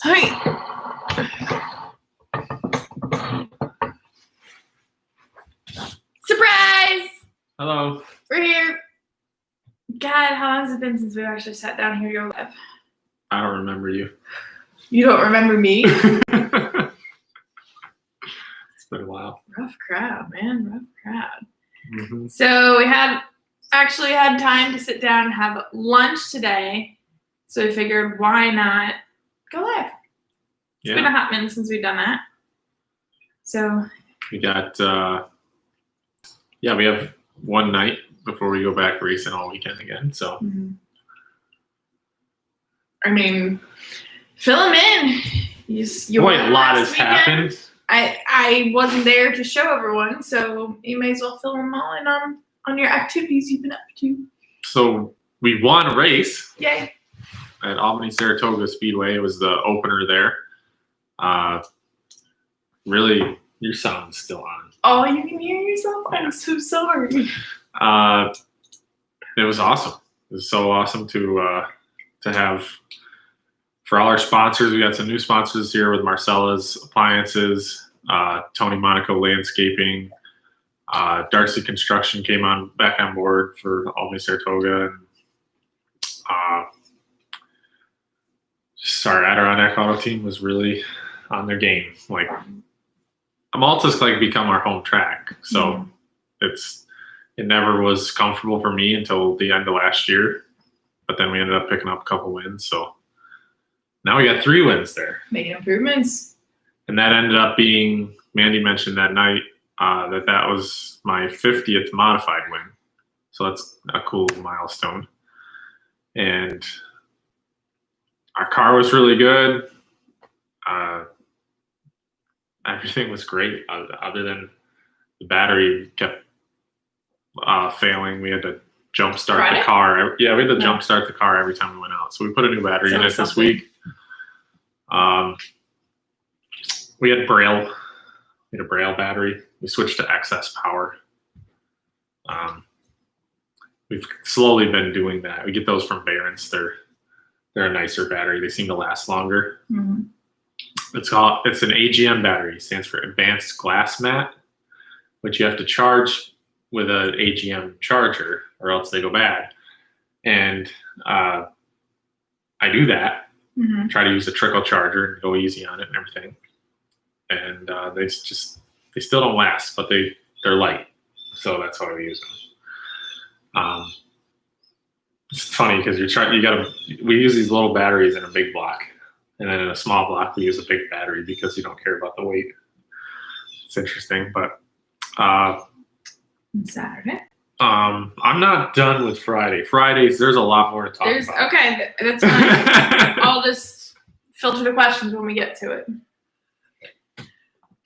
Hi. Surprise! Hello. We're here. God, how long has it been since we actually sat down here to go live? I don't remember you. You don't remember me? It's been a while. Rough crowd, man. Rough crowd. Mm-hmm. So we actually had time to sit down and have lunch today. So we figured, why not go live? It's been a hot minute since we've done that. So we got, we have one night before we go back racing all weekend again. So, I mean, fill them in. Boy, a lot has happened. I wasn't there to show everyone, so you may as well fill them all in on your activities you've been up to. So we won a race. Yay. At Albany-Saratoga Speedway. It was the opener there. Really, your sound's still on. Oh, you can hear yourself? I'm so sorry. It was awesome. It was so awesome to have. For all our sponsors, we got some new sponsors here with Marcella's Appliances, Tony Monaco Landscaping, Darcy Construction came back on board for Albany-Saratoga. And, our Adirondack Auto team was really on their game. Like, Malta's like become our home track, so it never was comfortable for me until the end of last year. But then we ended up picking up a couple wins, so now we got 3 wins there. Making improvements. And that ended up being, Mandee mentioned that night that was my 50th modified win, so that's a cool milestone. And our car was really good. Everything was great other than the battery kept failing. We had to jump start the car. Yeah, we had to jump start the car every time we went out. So we put a new battery in it this week. We had Braille. We had a Braille battery. We switched to excess power. We've slowly been doing that. We get those from Barron's. They're a nicer battery. They seem to last longer. Mm-hmm. It's an AGM battery. It stands for Advanced Glass Mat, which you have to charge with an AGM charger or else they go bad. And I do that. Mm-hmm. Try to use a trickle charger and go easy on it and everything. And they still don't last, but they're light. So that's why we use them. It's funny because we use these little batteries in a big block, and then in a small block we use a big battery because you don't care about the weight. It's interesting, but Saturday. I'm not done with Friday. Fridays, there's a lot more to talk about. Okay, that's fine. I'll just filter the questions when we get to it.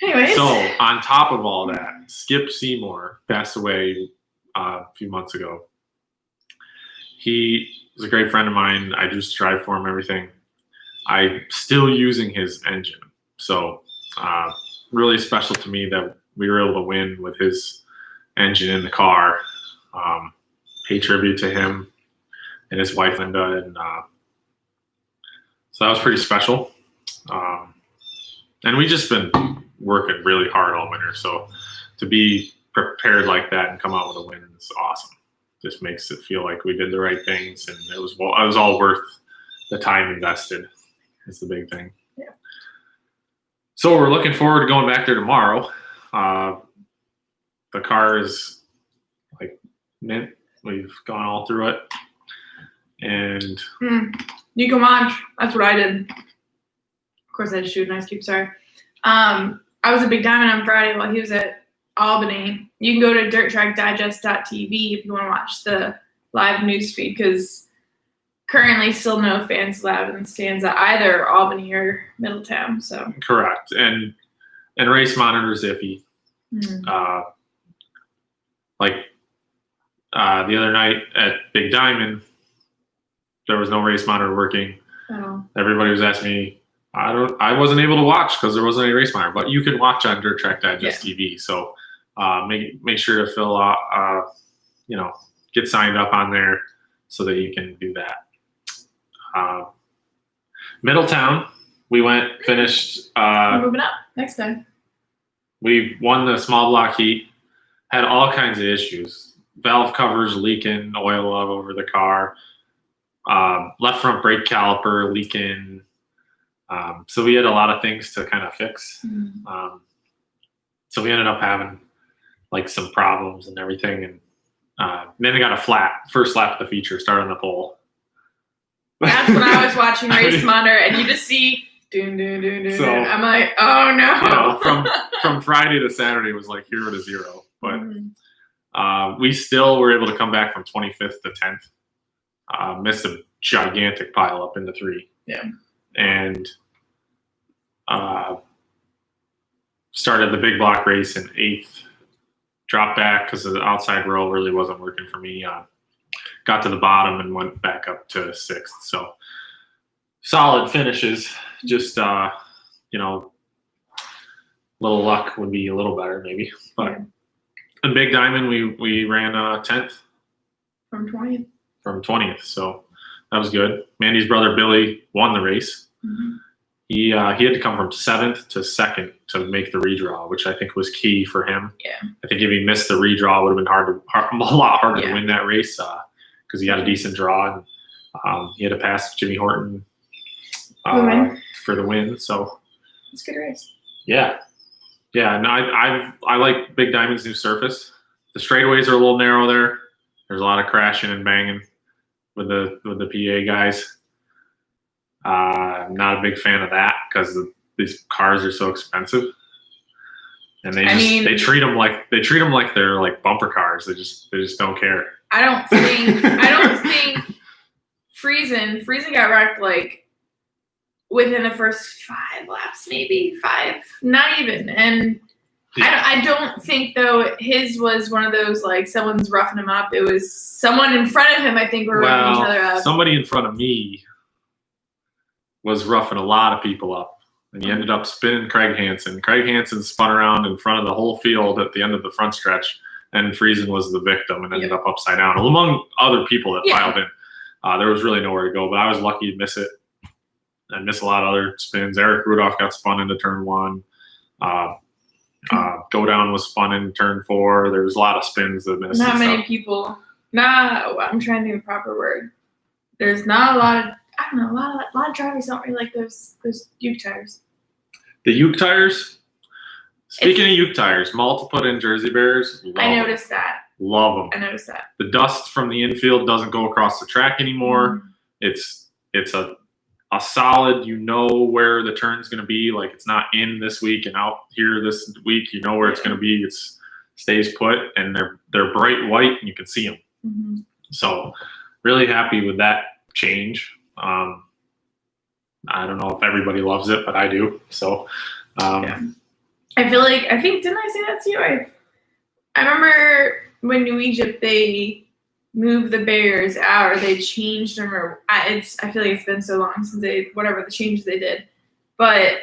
Anyways. So on top of all that, Skip Seymour passed away a few months ago. He was a great friend of mine. I just drive for him, everything. I'm still using his engine. So really special to me that we were able to win with his engine in the car. Pay tribute to him and his wife, Linda. And so that was pretty special. And we just been working really hard all winter. So to be prepared like that and come out with a win is awesome. Just makes it feel like we did the right things, and it was all worth the time invested. It's the big thing. Yeah. So we're looking forward to going back there tomorrow. The car is like mint. We've gone all through it, and you can watch. That's what I did. Of course, I had to shoot an ice cube. Sorry. I was a Big Diamond on Friday while he was at Albany. You can go to dirttrackdigest.tv if you want to watch the live news feed, because currently still no fans allowed in the stands at either Albany or Middletown. So correct, and race monitor's iffy. The other night at Big Diamond, there was no race monitor working. Oh. Everybody was asking me. I wasn't able to watch because there wasn't any race monitor, but you can watch on Dirt Track Digest TV. So make sure to fill out, get signed up on there so that you can do that. Middletown we finished. We're moving up next time. We won the small block heat. Had all kinds of issues. Valve covers leaking, oil all over the car. Left front brake caliper leaking. So we had a lot of things to kind of fix. So we ended up having like some problems and everything. And then we got a flat first lap of the feature, start on the pole. That's when I was watching Race Monitor, and you just see doon, doon, doon, doon, So, doon. I'm like, oh no. You know, from Friday to Saturday was like 0 to 0. But we still were able to come back from 25th to 10th. Missed a gigantic pile up into 3. Yeah. And started the big block race in 8th. Dropped back because the outside row really wasn't working for me. Got to the bottom and went back up to 6th. So solid finishes. Just you know, little luck would be a little better maybe. But in Big Diamond we ran 10th from 20th. From 20th. So that was good. Mandee's brother Billy won the race. He had to come from 7th to 2nd to make the redraw, which I think was key for him. Yeah. I think if he missed the redraw, it would have been a lot harder to win that race because he had a decent draw and he had to pass Jimmy Horton for the win. So it's a good race. Yeah. And I like Big Diamond's new surface. The straightaways are a little narrow there. There's a lot of crashing and banging with the PA guys. I'm not a big fan of that because these cars are so expensive, and they treat them like they're like bumper cars. They just don't care. I don't think Friesen got wrecked like within the first 5 laps, maybe 5, not even. And I don't think though his was one of those like someone's roughing him up. It was someone in front of him. I think were roughing each other up. Somebody in front of me was roughing a lot of people up, and he ended up spinning Craig Hansen. Craig Hansen spun around in front of the whole field at the end of the front stretch, and Friesen was the victim and ended up upside down, among other people that piled in. There was really nowhere to go, but I was lucky to miss it and miss a lot of other spins. Eric Rudolph got spun into turn 1. Go Down was spun in turn 4. There was a lot of spins that missed. Not many people. I'm trying to think of the proper word. There's not a lot of. I don't know. A lot of drivers don't really like those Uke tires. The Uke tires. Speaking of Uke tires, Malta put in Jersey Bears. I noticed that. Love them. I noticed that. The dust from the infield doesn't go across the track anymore. It's a solid. You know where the turn's going to be. Like it's not in this week and out here this week. You know where it's going to be. It stays put, and they're bright white, and you can see them. So really happy with that change. I don't know if everybody loves it, but I do. So, I think didn't I say that to you? I remember when New Egypt they moved the barriers out or they changed them I feel like it's been so long since whatever the changes they did, but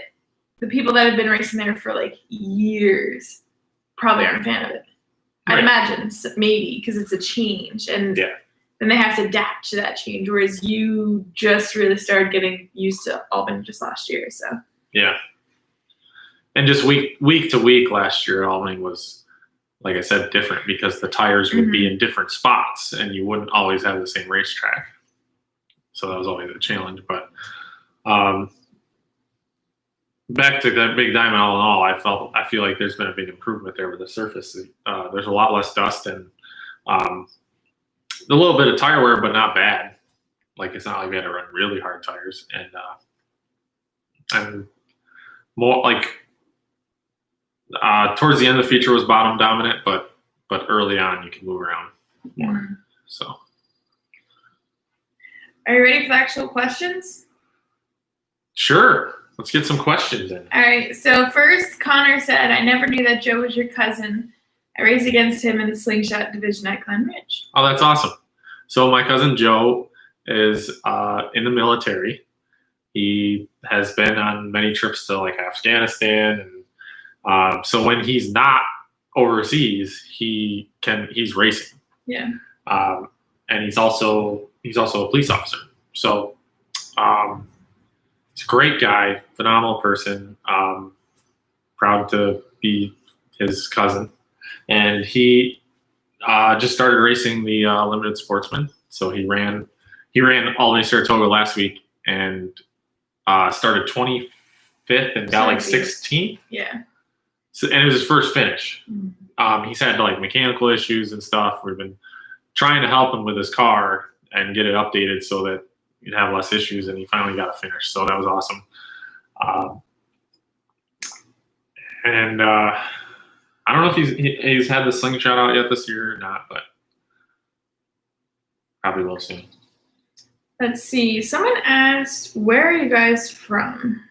the people that have been racing there for like years probably aren't a fan of it. I'd imagine maybe because it's a change and. Then they have to adapt to that change, whereas you just really started getting used to Albany just last year. So and just week to week last year, Albany was, like I said, different because the tires would be in different spots, and you wouldn't always have the same racetrack. So that was always a challenge. But back to that Big Diamond, all in all, I feel like there's been a big improvement there with the surface. There's a lot less dust and. A little bit of tire wear, but not bad. Like it's not like we had to run really hard tires, and more like towards the end of the feature was bottom dominant, but early on you can move around more. So, are you ready for the actual questions? Sure. Let's get some questions in. All right. So first, Connor said, "I never knew that Joe was your cousin. I raced against him in the slingshot division at Glen Ridge." Oh, that's awesome. So my cousin Joe is in the military. He has been on many trips to like Afghanistan, and so when he's not overseas, he's racing. Yeah. And he's also a police officer. So He's a great guy, phenomenal person. Proud to be his cousin. And he just started racing the Limited Sportsman. So he ran Albany Saratoga last week and started 25th and got like 16th. Yeah. So, and it was his first finish. Mm-hmm. He's had like mechanical issues and stuff. We've been trying to help him with his car and get it updated so that he'd have less issues, and he finally got a finish. So that was awesome. And I don't know if he's had the slingshot out yet this year or not, but probably will soon. Let's see. Someone asked, where are you guys from?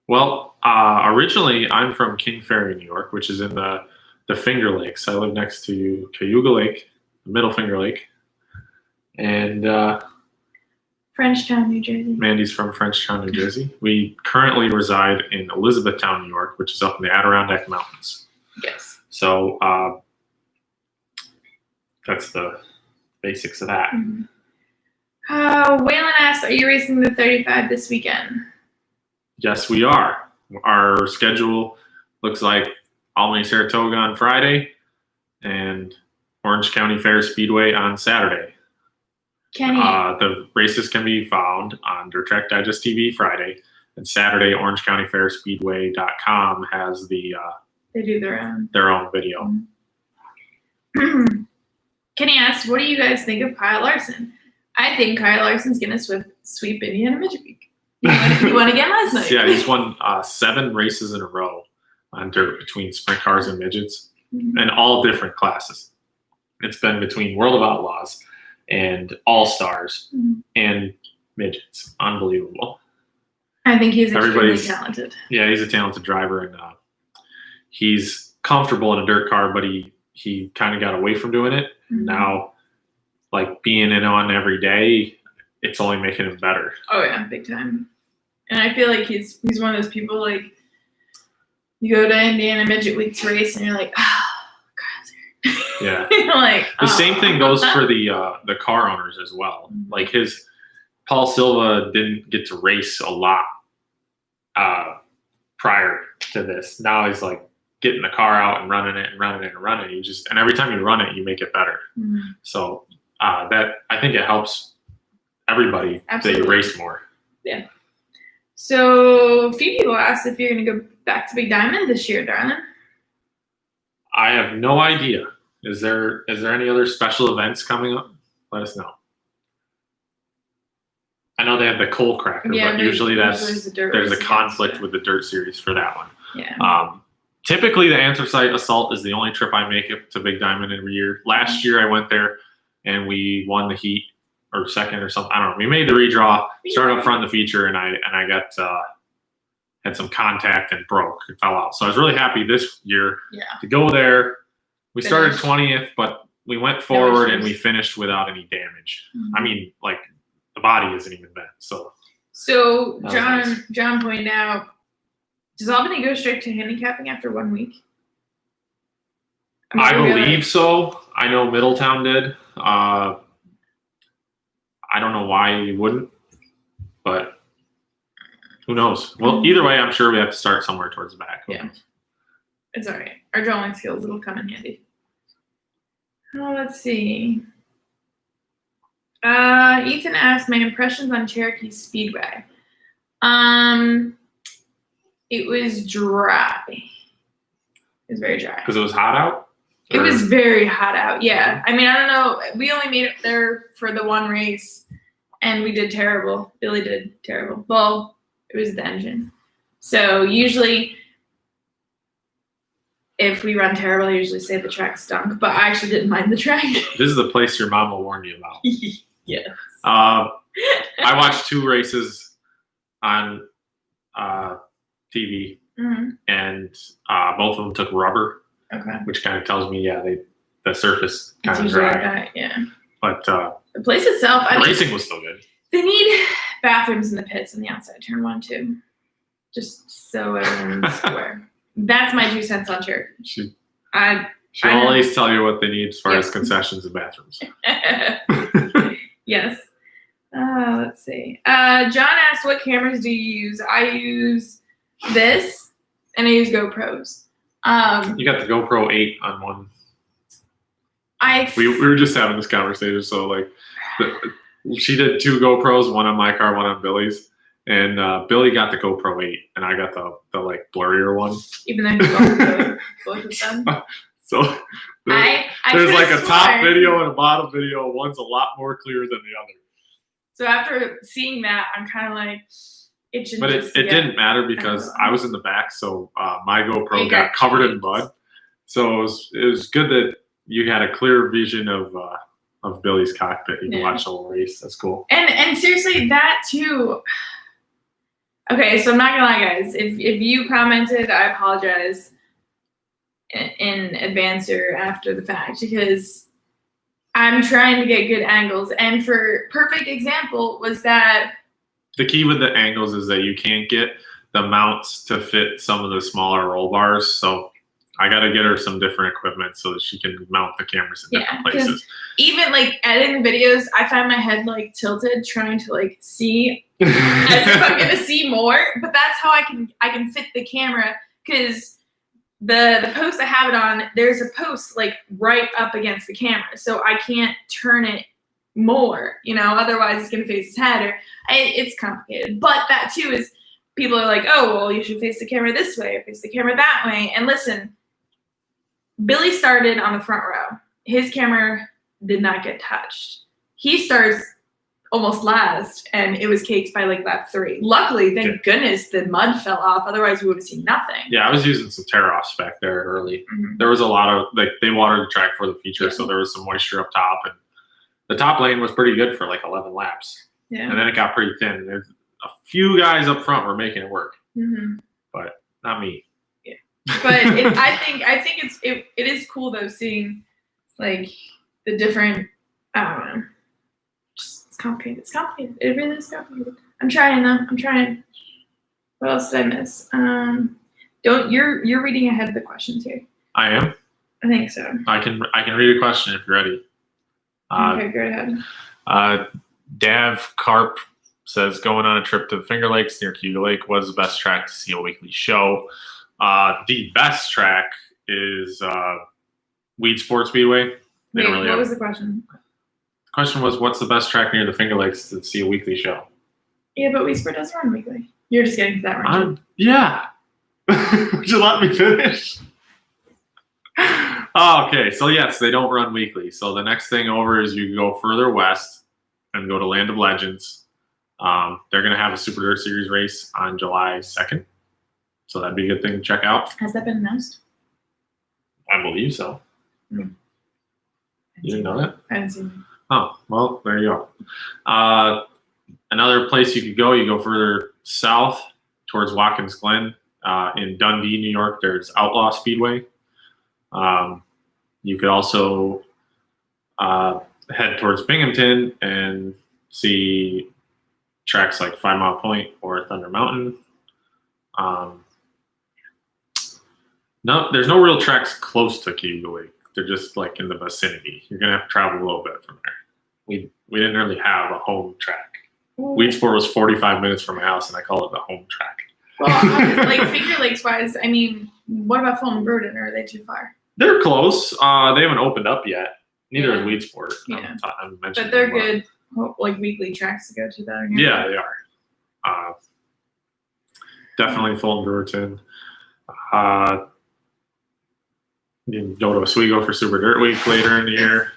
Well, originally I'm from King Ferry, New York, which is in the Finger Lakes. I live next to Cayuga Lake, the Middle Finger Lake. And Frenchtown, New Jersey. Mandee's from Frenchtown, New Jersey. We currently reside in Elizabethtown, New York, which is up in the Adirondack Mountains. Yes. So that's the basics of that. Mm-hmm. Waylon asked, are you racing the 35 this weekend? Yes, we are. Our schedule looks like Albany Saratoga on Friday and Orange County Fair Speedway on Saturday. Kenny. The races can be found on Dirt Track Digest TV Friday, and Saturday OrangeCountyFairSpeedway.com has the they do their own video. Mm-hmm. Kenny asked, what do you guys think of Kyle Larson? I think Kyle Larson's gonna sweep Indiana Midget Week. He won again last night. Yeah, he's won 7 races in a row on dirt between sprint cars and midgets, and all different classes. It's been between World of Outlaws and All-Stars and midgets. Unbelievable. I think he's extremely talented. Yeah, he's a talented driver, and he's comfortable in a dirt car, but he kind of got away from doing it. Mm-hmm. Now, like being in on every day, it's only making him better. Oh yeah, big time. And I feel like he's one of those people, like, you go to Indiana Midget Week to race and you're like, Kyle's here. Yeah. Like, the same thing goes for the car owners as well. Mm-hmm. Like Paul Silva didn't get to race a lot prior to this. Now he's like getting the car out and running it. And every time you run it, you make it better. Mm-hmm. So that, I think it helps everybody that you race more. Yeah. So a few people asked if you're going to go back to Big Diamond this year, darling. I have no idea. Is there any other special events coming up? Let us know. I know they have the Coal Cracker, but usually there's a conflict with the Dirt Series for that one. Yeah. Typically, the Anthracite Assault is the only trip I make it to Big Diamond every year. Last year, I went there and we won the heat. Or second or something. I don't know. We made the redraw, started up front in the feature, and I got had some contact and broke. It fell out. So I was really happy this year to go there. We started 20th, but we went forward and we finished without any damage. Mm-hmm. I mean, like the body isn't even bent. So John pointed out, does Albany go straight to handicapping after 1 week? I believe so. I know Middletown did. I don't know why you wouldn't, but who knows? Well, either way, I'm sure we have to start somewhere towards the back. Yeah. It's all right. Our drawing skills, it'll come in handy. Let's see. Ethan asked my impressions on Cherokee Speedway. It was dry. It was very dry. Because it was hot out? It was very hot out, yeah. I mean, I don't know. We only made it there for the one race, and we did terrible. Billy did terrible. Well, it was the engine. So usually, if we run terrible, I usually say the track stunk, but I actually didn't mind the track. This is the place your mama warned you about. Yes. I watched 2 races on TV, and both of them took rubber. Okay. Which kind of tells me, the surface kind of dry. That, yeah. But the place itself, the racing was still good. They need bathrooms in the pits on the outside turn 1 too, just so everyone's aware. That's my 2 cents on Cherokee. She'll always tell you what they need as far as concessions and bathrooms. Yes. Let's see. John asked, what cameras do you use? I use this, and I use GoPros. You got the GoPro 8 on one. We were just having this conversation. So like, she did 2 GoPros, one on my car, one on Billy's, and Billy got the GoPro 8, and I got the like blurrier one. Even though he's both of them. So I there's like a top video and a bottom video. One's a lot more clear than the other. So after seeing that, I'm kind of like, it should. But it didn't matter because I was in the back, so my GoPro got covered in mud. So it was good that you had a clear vision of Billy's cockpit. You can watch the whole race. That's cool. And seriously, that too. Okay, so I'm not gonna lie, guys. If you commented, I apologize in advance or after the fact, because I'm trying to get good angles. And for perfect example was that the key with the angles is that you can't get the mounts to fit some of the smaller roll bars. So I got to get her some different equipment so that she can mount the cameras in different places. Even like editing the videos, I find my head like tilted trying to like see as if I'm gonna see more. But that's how I can fit the camera, because the post I have it on, there's a post like right up against the camera, so I can't turn it more, otherwise it's gonna face his head, or it's complicated. But that too is, people are like, oh well, you should face the camera this way or face the camera that way. And listen, Billy started on the front row. His camera did not get touched. He starts almost last, and it was caked by like lap 3. Luckily, thank goodness, the mud fell off. Otherwise, we would have seen nothing. Yeah, I was using some tear-offs back there early. Mm-hmm. There was a lot of, like, they watered the track for the feature, so there was some moisture up top, and the top lane was pretty good for like 11 laps. Yeah. And then it got pretty thin. There's a few guys up front were making it work, but not me. Yeah. But I think it is cool though, seeing like the different, I don't know. It's complicated. It's complicated. It really is complicated. I'm trying though. I'm trying. What else did I miss? You're reading ahead of the questions here. I am. I think so. I can read a question if you're ready. Okay, go ahead. Dav Carp says, going on a trip to the Finger Lakes near Cuba Lake, what is the best track to see a weekly show? The best track is Weed Sports Speedway. Wait, what was the question? The question was, what's the best track near the Finger Lakes to see a weekly show? Yeah, but Weed Sport doesn't run weekly. You're just getting to that range. Yeah. Would you let me finish? Okay, so yes, they don't run weekly. So the next thing over is you go further west and go to Land of Legends. They're going to have a Super Dirt Series race on July 2nd. So that'd be a good thing to check out. Has that been announced? I believe so. You didn't know that? I didn't see it. Oh, well, there you go. Another place you could go, you go further south towards Watkins Glen. In Dundee, New York, there's Outlaw Speedway. You could also head towards Binghamton and see tracks like 5 Mile Point or Thunder Mountain. No, there's no real tracks close to Cuba Lake. They're just like in the vicinity. You're gonna have to travel a little bit from there. We didn't really have a home track. Weed Sport was 45 minutes from my house, and I call it the home track. Well, like Finger Lakes wise, I mean, what about Fulton Burden? Or are they too far? They're close. They haven't opened up yet. Neither is Weed Sport. Yeah. But they're good, like weekly tracks to go to that. Yeah, they are. Definitely Fulton Brewerton. You can go to Oswego for Super Dirt Week later in the year.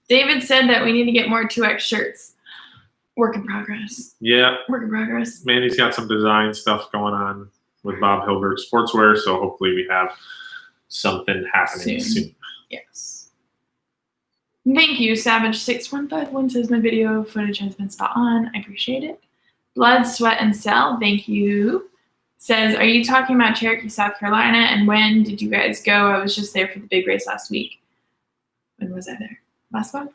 David said that we need to get more 2X shirts. Work in progress. Yeah. Work in progress. Mandy's got some design stuff going on with Bob Hilbert Sportswear, so hopefully we have something happening soon. Yes. Thank you. Savage6151 says my video footage has been spot on. I appreciate it. Blood, Sweat, and Cell, thank you. Says, are you talking about Cherokee, South Carolina? And when did you guys go? I was just there for the big race last week. When was I there? Last month?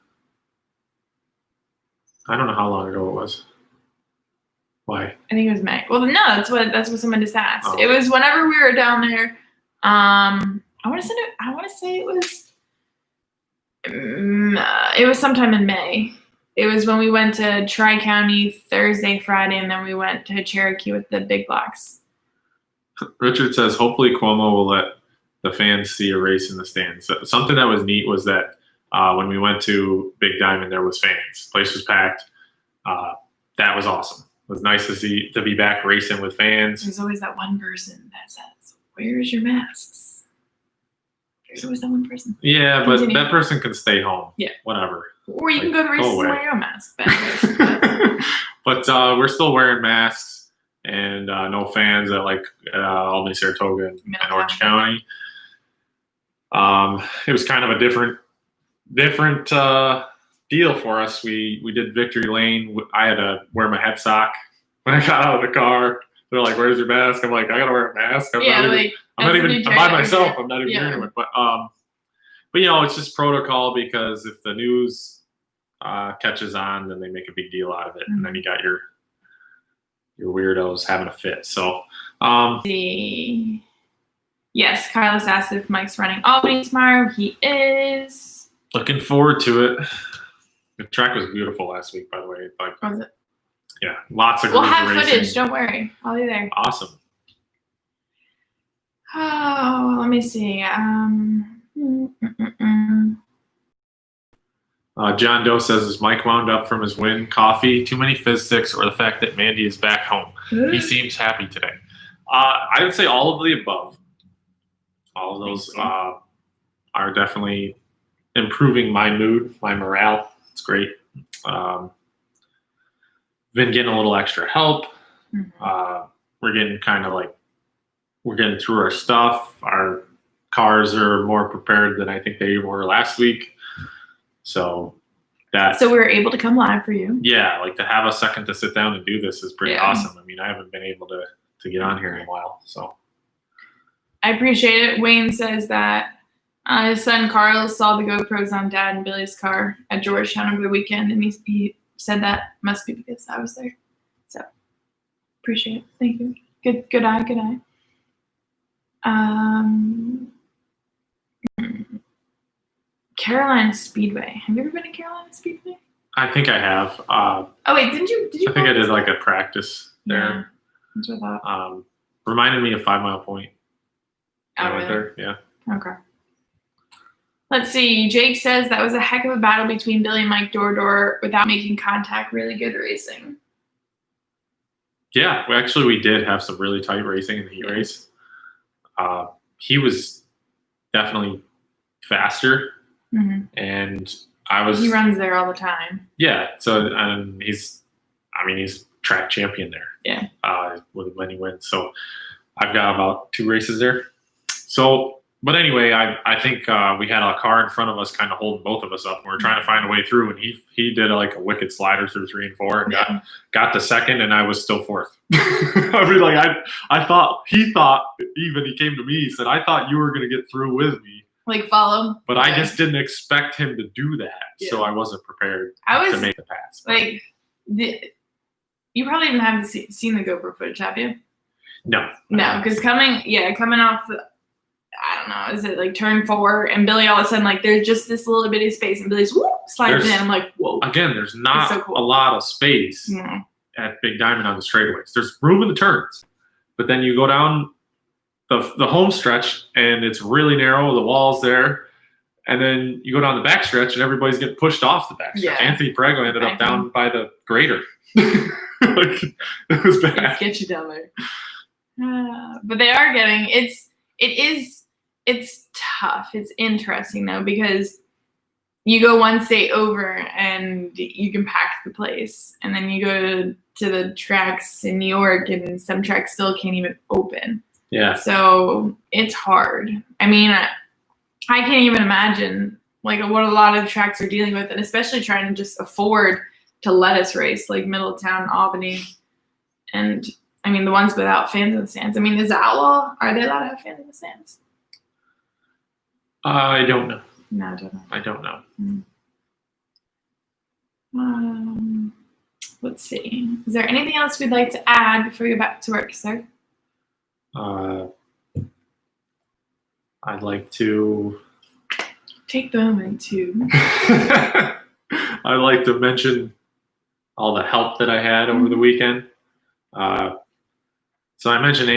I don't know how long ago it was. Why? I think it was May. Well, no, that's what someone just asked. Oh. It was whenever we were down there. I want to say it was sometime in May. It was when we went to Tri-County Thursday, Friday, and then we went to Cherokee with the big blocks. Richard says, hopefully Cuomo will let the fans see a race in the stands. So something that was neat was that when we went to Big Diamond, there was fans. Place was packed. That was awesome. It was nice to be back racing with fans. There's always that one person that says, "Where's your masks?" There's always that one person. Yeah, but that person can stay home. Yeah. Whatever. Or you can go to races and wear your own mask. But we're still wearing masks, and no fans at Albany, Saratoga, and Orange County. It was kind of a different deal for us. We did Victory Lane. I had to wear my head sock when I got out of the car. They're like, "Where's your mask?" I'm like, "I gotta wear a mask." I'm by myself. I'm not even hearing it. But it's just protocol, because if the news catches on, then they make a big deal out of it, and then you got your weirdos having a fit. So, yes, Carlos asked if Mike's running Albany tomorrow. He is. Looking forward to it. The track was beautiful last week, by the way. Was it? Yeah, lots of. We'll have footage. Don't worry, I'll be there. Awesome. Oh, let me see. John Doe says, is Mike wound up from his win? Coffee, too many fizz sticks, or the fact that Mandee is back home? He seems happy today. I would say all of the above. All of those are definitely improving my mood, my morale. It's great. Been getting a little extra help. We're getting we're getting through our stuff. Our cars are more prepared than I think they were last week. So we were able to come live for you. Yeah, to have a second to sit down and do this is pretty awesome. I mean, I haven't been able to get on here in a while. So I appreciate it. Wayne says that his son Carl saw the GoPros on Dad and Billy's car at Georgetown over the weekend, and he said that must be because I was there. So appreciate it. Thank you. Good eye. Carolina Speedway. Have you ever been to Carolina Speedway? I think I have. Wait, did you? I think I did a practice there. Yeah, that's what I thought. Reminded me of 5 Mile Point. Oh, really? There. Yeah. Okay. Let's see. Jake says that was a heck of a battle between Billy and Mike Door without making contact. Really good racing. Yeah, we did have some really tight racing in the heat race. He was definitely faster. And he runs there all the time. Yeah. So he's track champion there. Yeah. With many wins. So I've got about 2 races there. So, but anyway, I think we had a car in front of us kind of holding both of us up. We were trying to find a way through, and he did a wicked slider through 3 and 4 and got to second, and I was still 4th. I thought he came to me, he said, "I thought you were going to get through with me. Follow." But I just didn't expect him to do that, so I wasn't preprered to make the pass. You probably even haven't seen the GoPro footage, have you? No, because coming off I don't know, is it turn 4, and Billy all of a sudden there's just this little bitty space, and Billy's slides in. I'm like, whoa! Again, there's not so cool. A lot of space at Big Diamond on the straightaways. There's room in the turns, but then you go down the home stretch, and it's really narrow. The wall's there, and then you go down the back stretch, and everybody's getting pushed off the back stretch. Anthony Prego ended up down by the grader. It was bad. Let's get you down there. But they are getting it's tough. It's interesting though, because you go one state over and you can pack the place, and then you go to the tracks in New York, and some tracks still can't even open. Yeah. So it's hard. I mean, I can't even imagine what a lot of tracks are dealing with, and especially trying to just afford to let us race Middletown, Albany, and the ones without fans in the stands. Is Outlaw, are they allowed to have fans in the stands? I don't know. No, I don't know. Let's see. Is there anything else we'd like to add before we go back to work, sir? I'd like to take the moment to I'd like to mention all the help that I had over the weekend. So I mentioned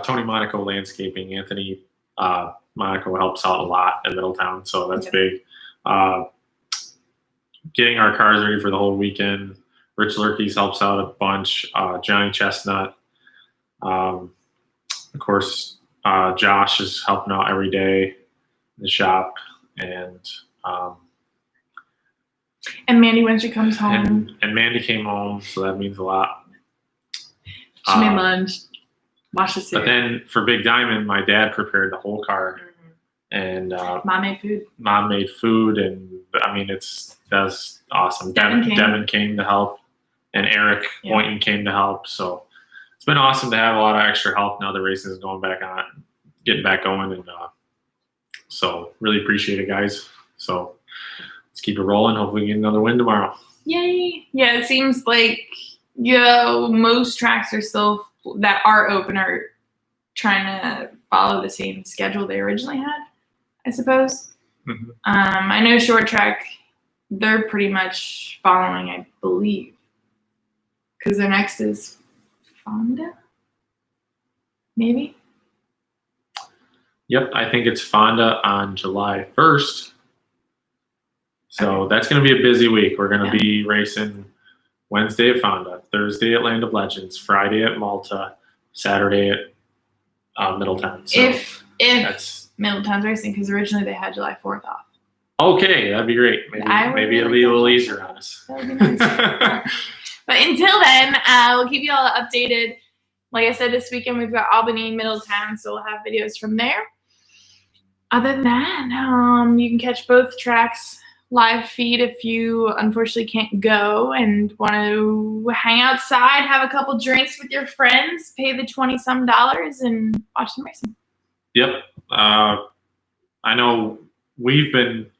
Tony Monaco Landscaping. Anthony Monaco helps out a lot in Middletown, so that's big. Getting our cars ready for the whole weekend. Rich Lurkeys helps out a bunch. Johnny Chestnut. Of course, Josh is helping out every day in the shop. And Mandee when she comes home. And Mandee came home, so that means a lot. She made lunch. Watch the series. But then for Big Diamond, my dad prepared the whole car. And Mom made food. Mom made food, and I mean that's awesome. Devin came to help, and Eric Boynton came to help. So it's been awesome to have a lot of extra help now. The race is getting back going, and so really appreciate it, guys. So let's keep it rolling. Hopefully, we get another win tomorrow. Yay! Yeah, it seems like most tracks are still that are open are trying to follow the same schedule they originally had, I suppose. Mm-hmm. I know short track, they're pretty much following, I believe, because their next is Fonda, maybe? Yep, I think it's Fonda on July 1st. So that's going to be a busy week. We're going to be racing Wednesday at Fonda, Thursday at Land of Legends, Friday at Malta, Saturday at Middletown. So if Middletown's racing, because originally they had July 4th off. Okay, that'd be great. Maybe it'll be a little easier on us. That would be nice. But until then, we'll keep you all updated. Like I said, this weekend we've got Albany and Middletown, so we'll have videos from there. Other than that, you can catch both tracks live feed if you unfortunately can't go and want to hang outside, have a couple drinks with your friends, pay the $20-some and watch some racing. Yep. I know we've been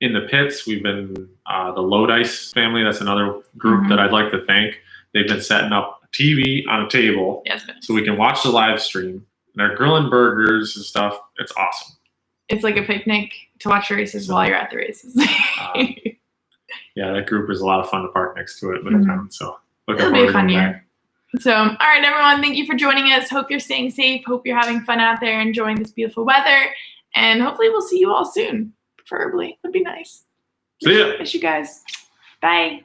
in the pits. We've been the Low Dice family. That's another group that I'd like to thank. They've been setting up a TV on a table so we can watch the live stream. They're grilling burgers and stuff. It's awesome. It's like a picnic to watch races while you're at the races. Yeah, that group is a lot of fun to park next to it. So it'll be a fun year. So, all right, everyone, thank you for joining us. Hope you're staying safe. Hope you're having fun out there, enjoying this beautiful weather. And hopefully we'll see you all soon. Preferably. Would be nice. See ya. Miss you guys. Bye.